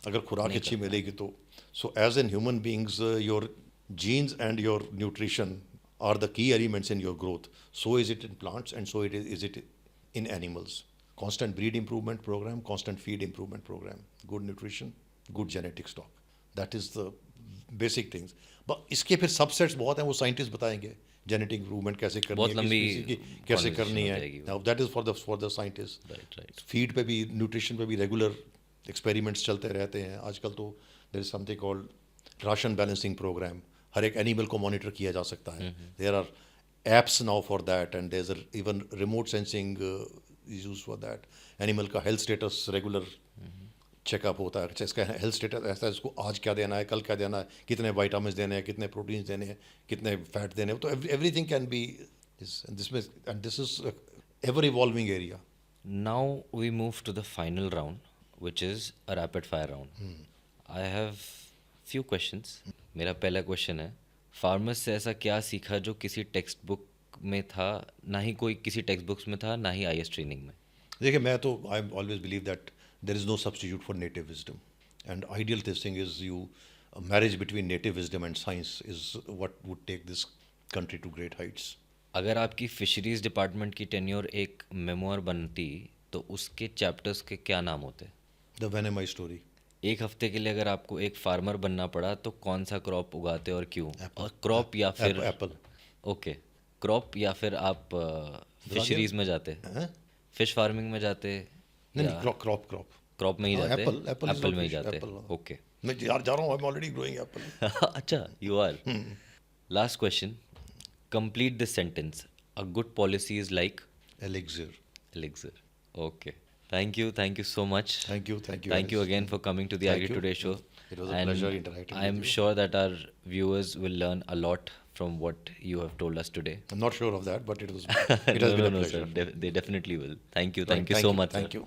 अगर खुराक अच्छी मिलेगी तो. So as an human beings, your genes and your nutrition are the key elements in your growth. So is it in plants and so is it in animals. Constant breed improvement program, constant feed improvement program, good nutrition, good genetic stock. That is the basic things. But इसके फिर subsets बहुत हैं, वो scientist बताएंगे. Genetic improvement कैसे करनी है, किस species की कैसे करनी है. Now that is for the scientists. Right. Feed पे भी, न्यूट्रिशन पे भी रेगुलर एक्सपेरिमेंट्स चलते रहते हैं. आजकल तो there is something called ration balancing programme. हर एक एनिमल को मॉनिटर किया जा सकता है. There are apps now for that, and there is even remote sensing is used for that. Animal का हेल्थ स्टेटस रेगुलर चेकअप होता है. अच्छा, इसका हेल्थ स्टेटस ऐसा है, इसको आज क्या देना है, कल क्या देना है, कितने वाइटामिन देने हैं, कितने प्रोटीन्स देने हैं, कितने फैट देने हैं. तो everything can be this is ever evolving area. Now we move to the final round, which is a rapid fire round. I have few questions. मेरा पहला क्वेश्चन है, फार्मर्स से ऐसा क्या सीखा जो किसी टेक्स्ट बुक में था, ना ही कोई किसी टेक्स्ट बुक्स में था, ना ही IAS ट्रेनिंग में? देखिए, मैं तो I always believe that there is no substitute for native wisdom, and ideal this thing is you marriage between native wisdom and science is what would take this country to great heights. अगर आपकी fisheries department की tenure एक memoir बनती तो उसके chapters के क्या नाम होते? The vannamei story. एक हफ्ते के लिए अगर आपको एक फार्मर बनना पड़ा तो कौन सा क्रॉप उगाते और क्यों? और क्रॉप या फिर एप्पल. ओके, क्रॉप या फिर आप फिशरीज में जाते, फिश फार्मिंग में जाते? नहीं, क्रॉप में ही जाते, एप्पल में ही जाते. ओके, मैं यार जा रहा हूँ, I am already growing apple. अच्छा, you are. Last question, complete this sentence. A good policy is like elixir. Okay, thank you so much. Thank you again for coming to the Agri Today show. It was a pleasure interacting with you. I am sure that our viewers will learn a lot from what you have told us today. I'm not sure of that, but it has been a pleasure. Sir, they definitely will. Thank you so much. Thank you.